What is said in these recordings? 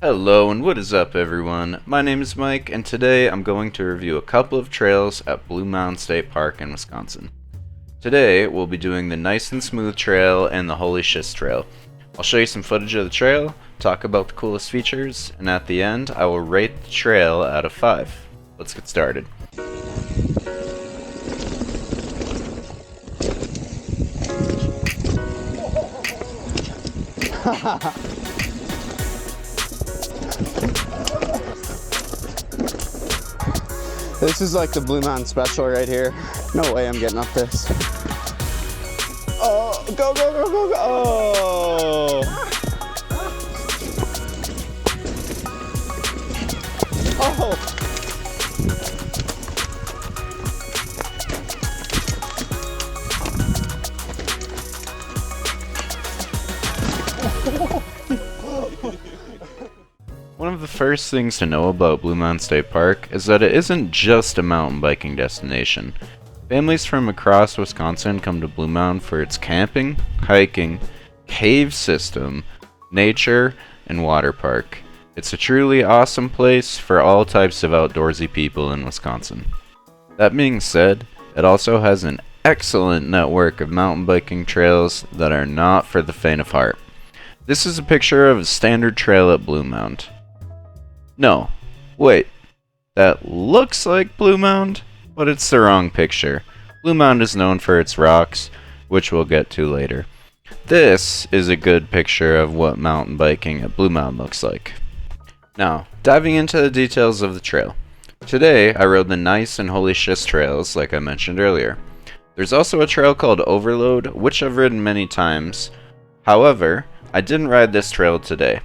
Hello and what is up everyone, my name is Mike and today I'm going to review a couple of trails at Blue Mound State Park in Wisconsin. Today we'll be doing the Nice and Smooth Trail and the Holy Schist Trail. I'll show you some footage of the trail, talk about the coolest features, and at the end I will rate the trail out of 5. Let's get started. This is like the Blue Mound special right here. No way I'm getting up this. Oh, go, go, go, go, go. Oh. Oh. One of the first things to know about Blue Mound State Park is that it isn't just a mountain biking destination. Families from across Wisconsin come to Blue Mound for its camping, hiking, cave system, nature, and water park. It's a truly awesome place for all types of outdoorsy people in Wisconsin. That being said, it also has an excellent network of mountain biking trails that are not for the faint of heart. This is a picture of a standard trail at Blue Mound. No, wait, that looks like Blue Mound, but it's the wrong picture. Blue Mound is known for its rocks, which we'll get to later. This is a good picture of what mountain biking at Blue Mound looks like. Now, diving into the details of the trail. Today, I rode the Gneiss and Holy Schist trails, like I mentioned earlier. There's also a trail called Overlode, which I've ridden many times. However, I didn't ride this trail today.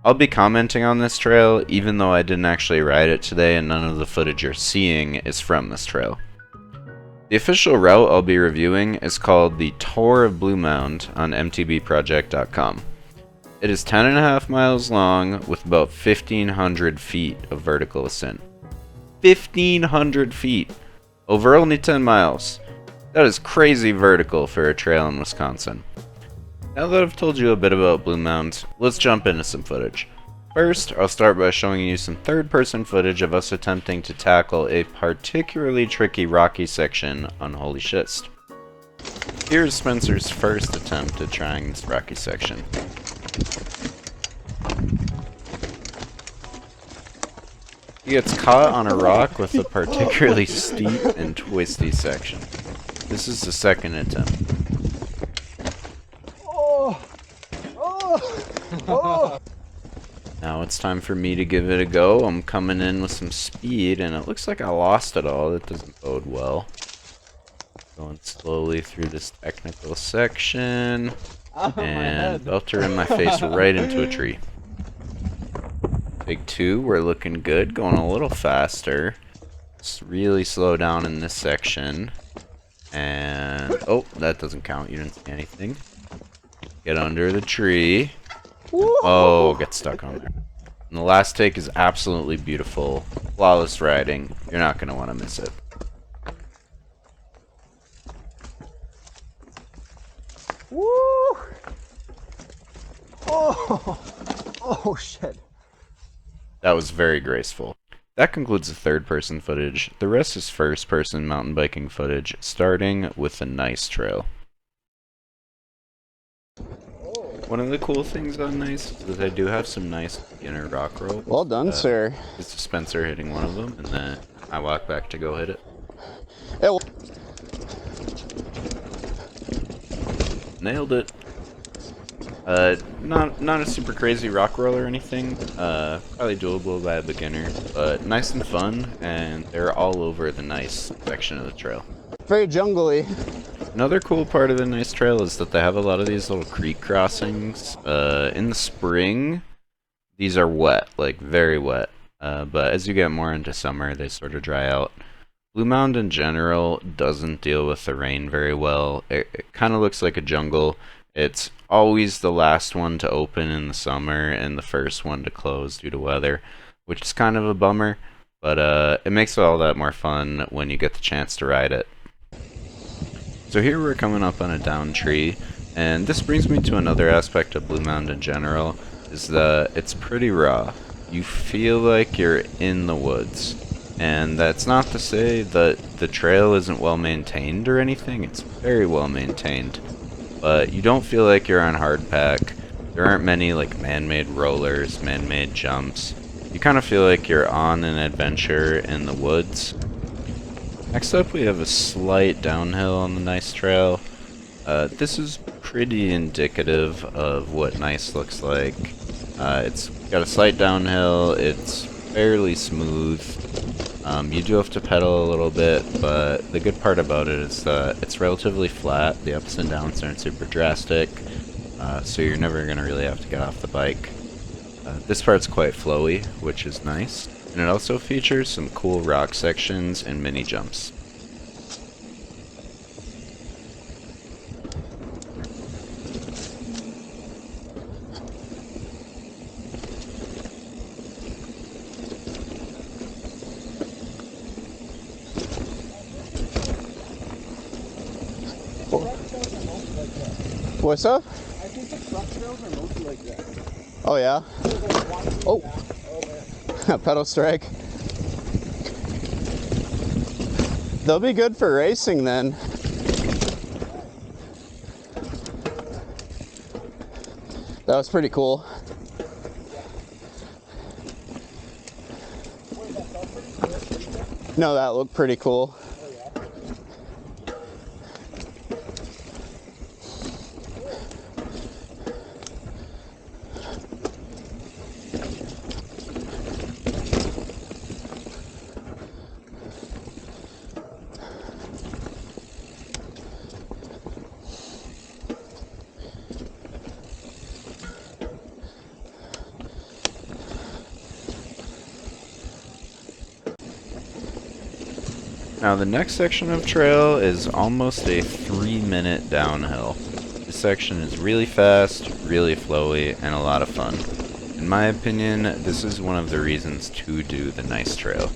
I'll be commenting on this trail even though I didn't actually ride it today and none of the footage you're seeing is from this trail. The official route I'll be reviewing is called the Tour of Blue Mound on mtbproject.com. It is 10.5 miles long with about 1,500 feet of vertical ascent. 1,500 feet! Over only 10 miles. That is crazy vertical for a trail in Wisconsin. Now that I've told you a bit about Blue Mound, let's jump into some footage. First, I'll start by showing you some third-person footage of us attempting to tackle a particularly tricky rocky section on Holy Schist. Here's Spencer's first attempt at trying this rocky section. He gets caught on a rock with a particularly steep and twisty section. This is the second attempt. Now it's time for me to give it a go. I'm coming in with some speed and it looks like I lost it all. That doesn't bode well. Going slowly through this technical section and belter in my face right into a tree. Take 2, we're looking good, going a little faster. Just really slow down in this section. And oh, that doesn't count, you didn't see anything. Get under the tree. Oh, get stuck on there. And the last take is absolutely beautiful. Flawless riding. You're not going to want to miss it. Woo! Oh! Oh, shit. That was very graceful. That concludes the third-person footage. The rest is first-person mountain biking footage, starting with the Gneiss trail. One of the cool things on Gneiss is that they do have some nice beginner rock rolls. Well done, sir. This is Spencer hitting one of them, and then I walk back to go hit it. Nailed it. Not a super crazy rock roll or anything. Probably doable by a beginner, but nice and fun, and they're all over the Gneiss section of the trail. Very jungly. Another cool part of the Gneiss trail is that they have a lot of these little creek crossings. In the spring, these are wet, like very wet. But as you get more into summer, they sort of dry out. Blue Mound in general doesn't deal with the rain very well. It kind of looks like a jungle. It's always the last one to open in the summer and the first one to close due to weather, which is kind of a bummer, but it makes it all that more fun when you get the chance to ride it. So here we're coming up on a down tree, and this brings me to another aspect of Blue Mound in general. is that it's pretty raw. You feel like you're in the woods. And that's not to say that the trail isn't well maintained or anything. It's very well maintained. But you don't feel like you're on hardpack. There aren't many like man-made rollers, man-made jumps. You kind of feel like you're on an adventure in the woods. Next up we have a slight downhill on the Gneiss trail. This is pretty indicative of what Gneiss looks like. It's got a slight downhill, it's fairly smooth. You do have to pedal a little bit, but the good part about it is that it's relatively flat. The ups and downs aren't super drastic, so you're never going to really have to get off the bike. This part's quite flowy, which is nice, and it also features some cool rock sections and mini jumps. What's up? I think the truck trails are mostly like that. Oh yeah? Oh! Pedal strike. They'll be good for racing then. That was pretty cool. No, that looked pretty cool. Now the next section of trail is almost a 3-minute downhill. This section is really fast, really flowy, and a lot of fun. In my opinion, this is one of the reasons to do the Gneiss trail.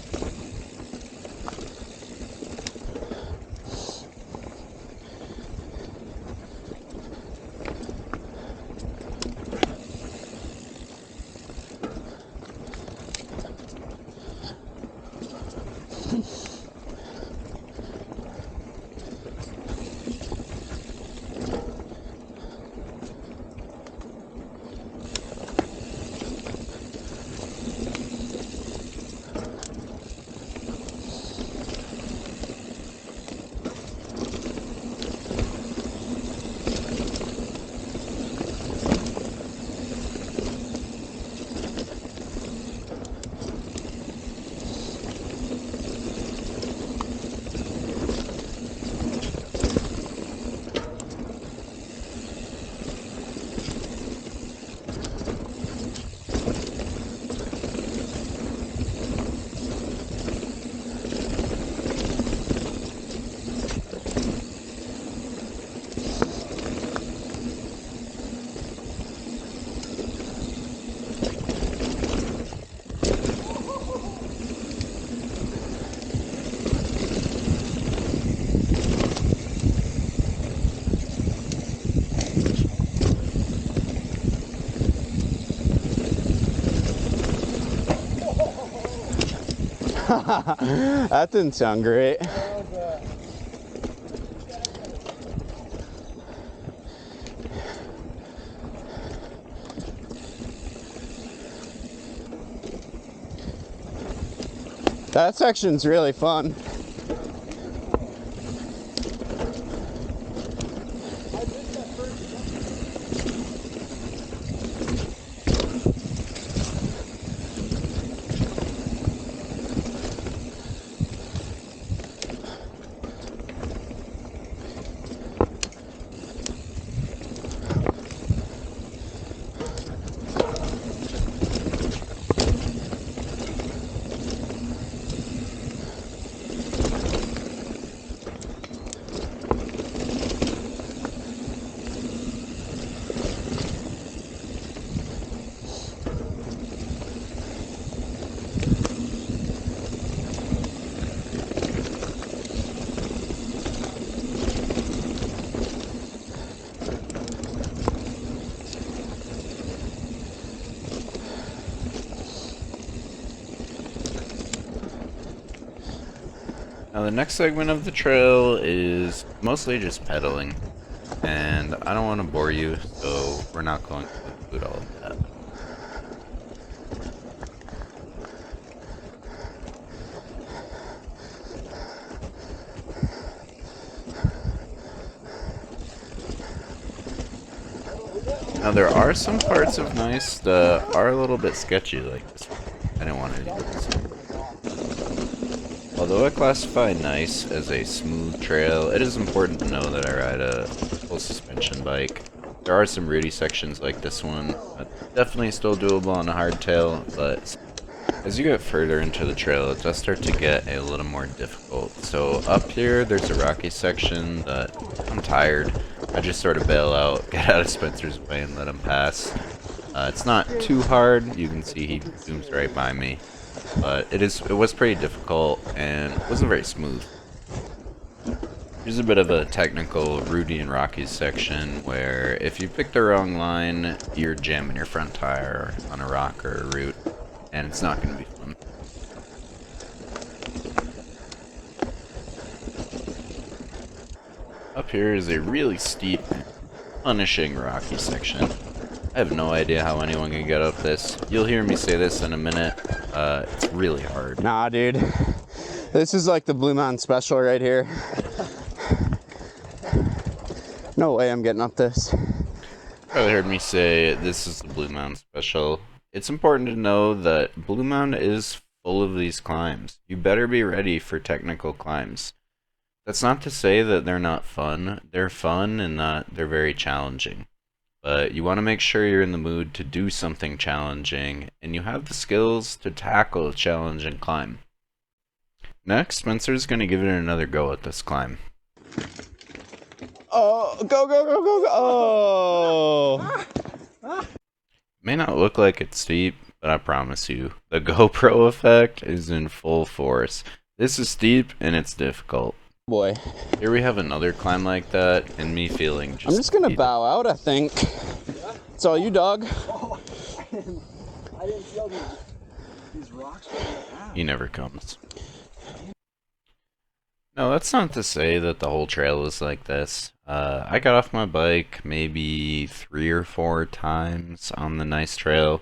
That didn't sound great. That section's really fun. Now the next segment of the trail is mostly just pedaling, and I don't want to bore you, so we're not going to include all of that. Now there are some parts of Gneiss that are a little bit sketchy, like this one. I didn't want to do this. Although I classify Gneiss as a smooth trail, it is important to know that I ride a full suspension bike. There are some rooty sections like this one, definitely still doable on a hardtail, but as you get further into the trail, it does start to get a little more difficult. So up here, there's a rocky section that I'm tired. I just sort of bail out, get out of Spencer's way, and let him pass. It's not too hard. You can see he zooms right by me, but it was pretty difficult and wasn't very smooth. Here's a bit of a technical rooty and rocky section where if you pick the wrong line, you're jamming your front tire on a rock or a root, and it's not going to be fun. Up here is a really steep, punishing rocky section. I have no idea how anyone can get up this. You'll hear me say this in a minute. It's really hard. Nah, dude. This is like the Blue Mound special right here. No way I'm getting up this. Probably heard me say this is the Blue Mound special. It's important to know that Blue Mound is full of these climbs. You better be ready for technical climbs. That's not to say that they're not fun. They're fun and that they're very challenging. But you want to make sure you're in the mood to do something challenging and you have the skills to tackle a challenging climb. Next, Spencer's going to give it another go at this climb. Oh, go, go, go, go, go. Oh. May not look like it's steep, but I promise you, the GoPro effect is in full force. This is steep and it's difficult. Boy. Here we have another climb like that, and me feeling just... I'm just gonna bow out, I think. It's all you, dog. Oh, I didn't see all these rocks. He never comes. No, that's not to say that the whole trail is like this. I got off my bike maybe 3 or 4 times on the Gneiss trail.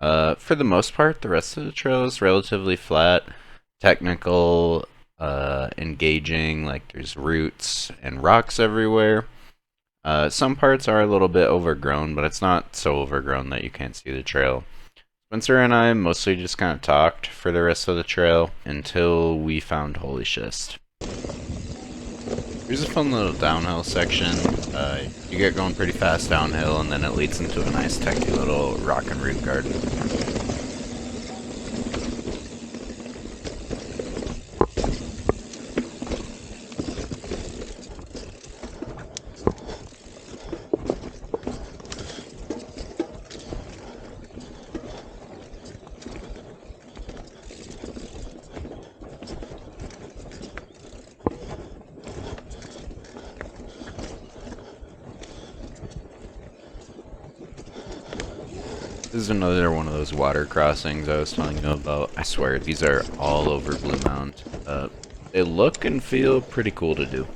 For the most part, the rest of the trail is relatively flat, technical, engaging, like there's roots and rocks everywhere. Some parts are a little bit overgrown, but it's not so overgrown that you can't see the trail. Spencer and I mostly just kind of talked for the rest of the trail until we found Holy Schist. Here's a fun little downhill section. You get going pretty fast downhill, and then it leads into a nice techy little rock and root garden. This is another one of those water crossings I was telling you about. I swear, these are all over Blue Mound. They look and feel pretty cool to do.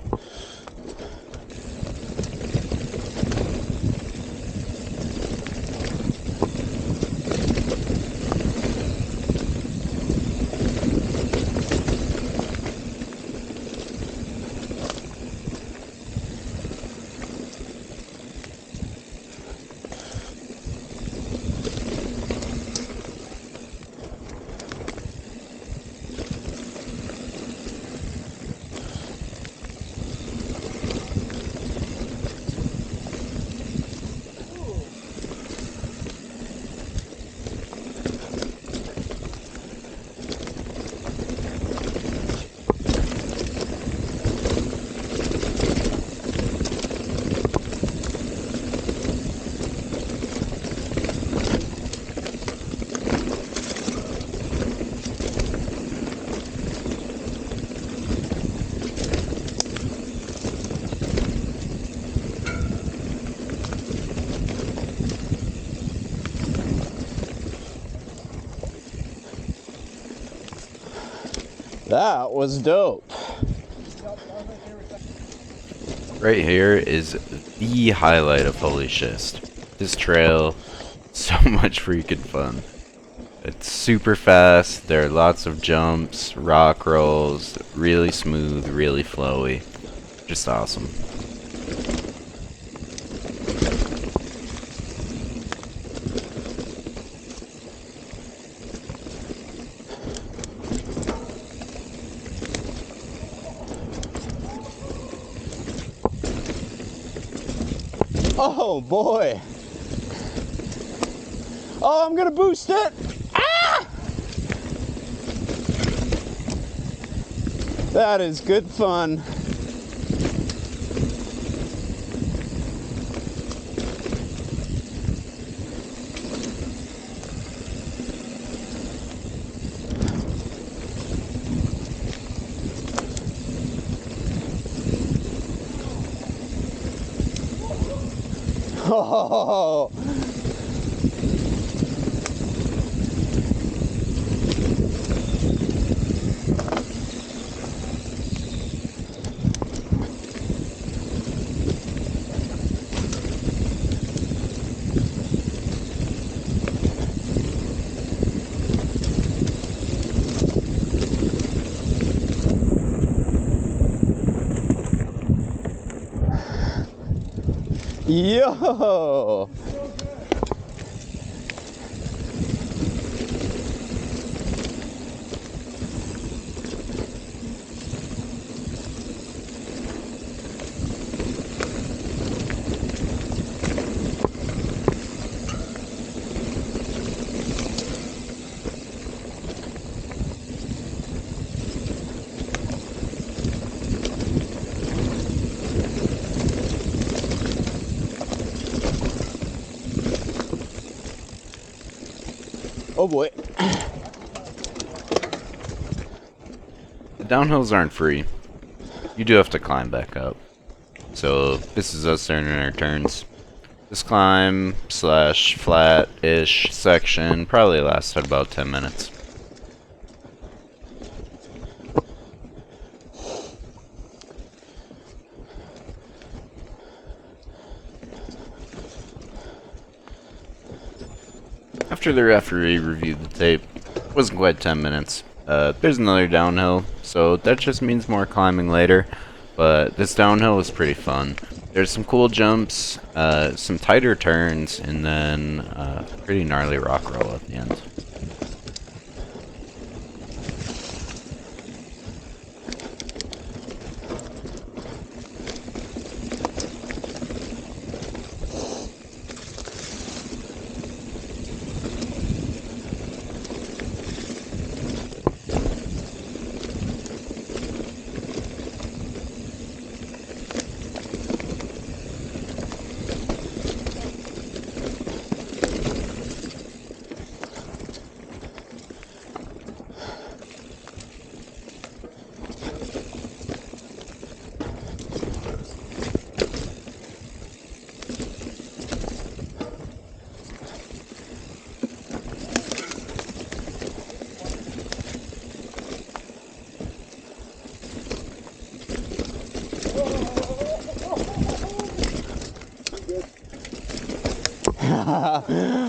That was dope. Right here is the highlight of Holy Schist. This trail, so much freaking fun. It's super fast, there are lots of jumps, rock rolls, really smooth, really flowy. Just awesome. Oh boy. Oh, I'm gonna boost it. Ah! That is good fun. Oh. Yo! Oh boy. The downhills aren't free. You do have to climb back up. So this is us earning our turns. This climb slash flat-ish section probably lasted about 10 minutes. After the referee reviewed the tape, it wasn't quite 10 minutes. There's another downhill, so that just means more climbing later, but this downhill was pretty fun. There's some cool jumps, some tighter turns, and then a pretty gnarly rock roll at the end.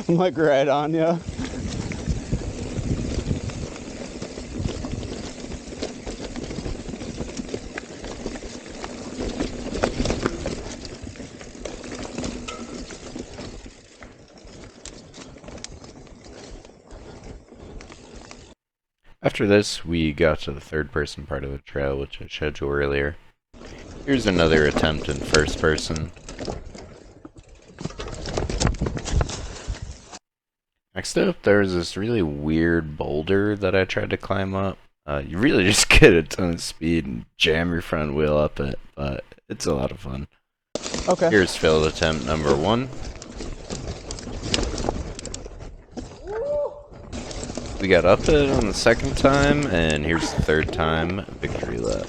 I'm like right on you. After this, we got to the third person part of the trail, which I showed you earlier. Here's another attempt in first person. Next up, there's this really weird boulder that I tried to climb up. You really just get a ton of speed and jam your front wheel up it, but it's a lot of fun. Okay. Here's failed attempt number 1. We got up it on the second time, and here's the third time, victory lap.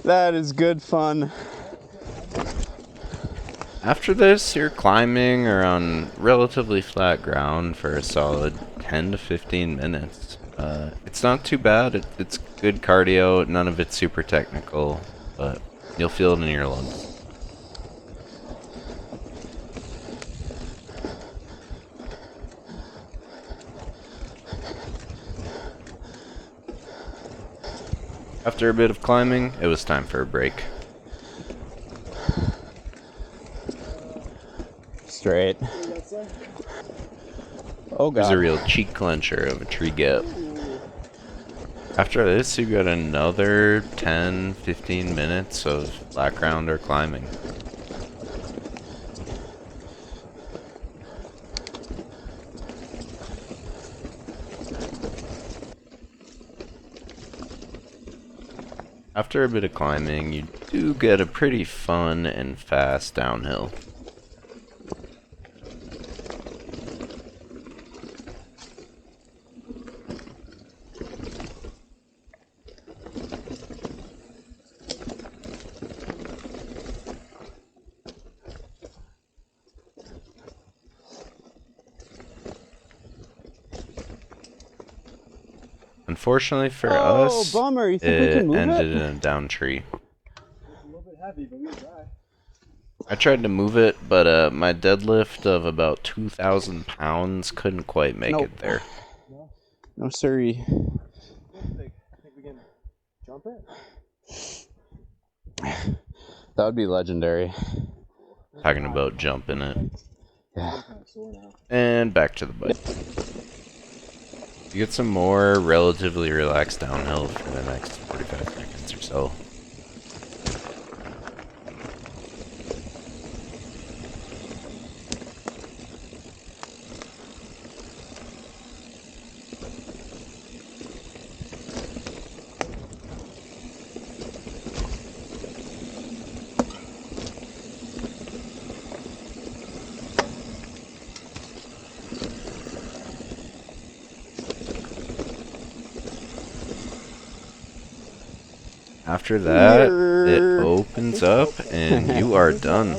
That is good fun. After this, you're climbing or on relatively flat ground for a solid 10 to 15 minutes. It's not too bad. It's good cardio. None of it's super technical, but you'll feel it in your lungs. After a bit of climbing, it was time for a break. Straight. Oh god. There's a real cheek clencher of a tree gap. After this, you got another 10-15 minutes of background or climbing. After a bit of climbing, you do get a pretty fun and fast downhill. Unfortunately for us, bummer. You think we it can move ended it? in a down tree. It's a little bit heavy, but we can try. I tried to move it, but my deadlift of about 2,000 pounds couldn't quite make Nope. it there. No, sorry. Think we can jump it? That would be legendary. Talking about jumping it. Yeah. I'm kind of sore now. And back to the bike. You get some more relatively relaxed downhill for the next 45 seconds or so. After that, it opens up and you are done.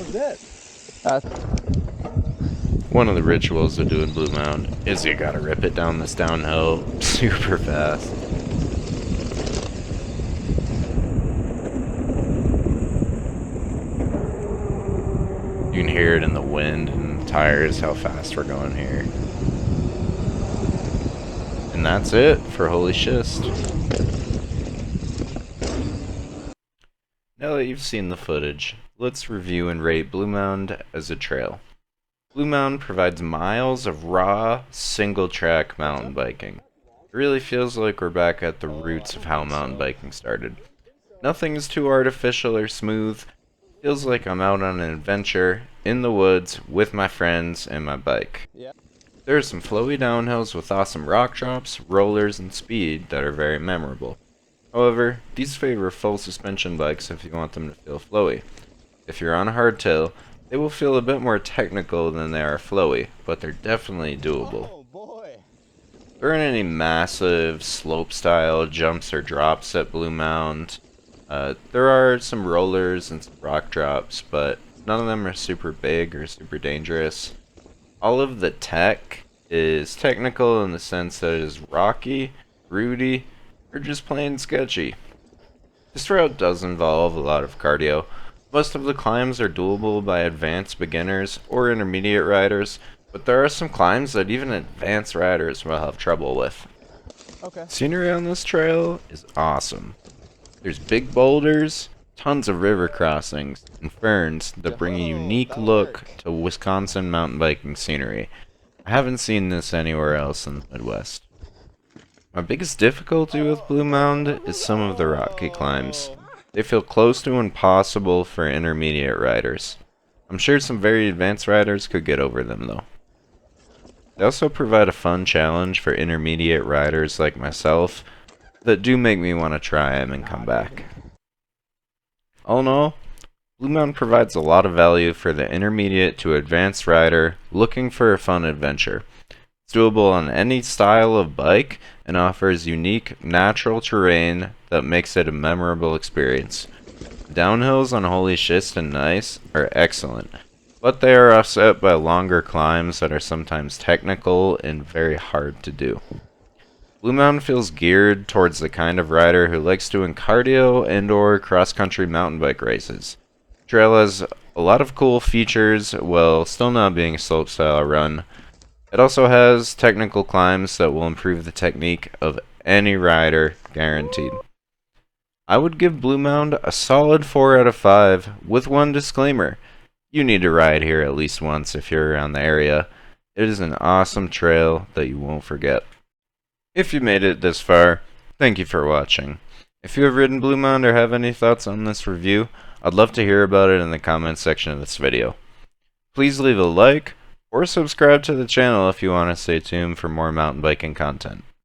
One of the rituals of doing Blue Mound is you gotta rip it down this downhill super fast. You can hear it in the wind and the tires how fast we're going here. And that's it for Holy Schist. Now that you've seen the footage, let's review and rate Blue Mound as a trail. Blue Mound provides miles of raw, single-track mountain biking. It really feels like we're back at the roots of how mountain biking started. Nothing is too artificial or smooth. It feels like I'm out on an adventure, in the woods, with my friends and my bike. There are some flowy downhills with awesome rock drops, rollers, and speed that are very memorable. However, these favor full suspension bikes if you want them to feel flowy. If you're on a hardtail, they will feel a bit more technical than they are flowy, but they're definitely doable. Oh boy. There aren't any massive slope-style jumps or drops at Blue Mound. There are some rollers and some rock drops, but none of them are super big or super dangerous. All of the tech is technical in the sense that it is rocky, rooty, or just plain sketchy. This route does involve a lot of cardio. Most of the climbs are doable by advanced beginners or intermediate riders, but there are some climbs that even advanced riders will have trouble with. Okay. Scenery on this trail is awesome. There's big boulders, tons of river crossings, and ferns that bring a unique look to Wisconsin mountain biking scenery. I haven't seen this anywhere else in the Midwest. My biggest difficulty with Blue Mound is some of the rocky climbs. They feel close to impossible for intermediate riders. I'm sure some very advanced riders could get over them though. They also provide a fun challenge for intermediate riders like myself that do make me want to try them and come back. All in all, Blue Mound provides a lot of value for the intermediate to advanced rider looking for a fun adventure. It's doable on any style of bike and offers unique, natural terrain that makes it a memorable experience. The downhills on Holy Schist and Gneiss are excellent, but they are offset by longer climbs that are sometimes technical and very hard to do. Blue Mound feels geared towards the kind of rider who likes doing cardio and or cross-country mountain bike races. The trail has a lot of cool features while still not being a slopestyle run. It also has technical climbs that will improve the technique of any rider, guaranteed. I would give Blue Mound a solid 4 out of 5, with one disclaimer. You need to ride here at least once if you're around the area. It is an awesome trail that you won't forget. If you made it this far, thank you for watching. If you have ridden Blue Mound or have any thoughts on this review, I'd love to hear about it in the comments section of this video. Please leave a like or subscribe to the channel if you want to stay tuned for more mountain biking content.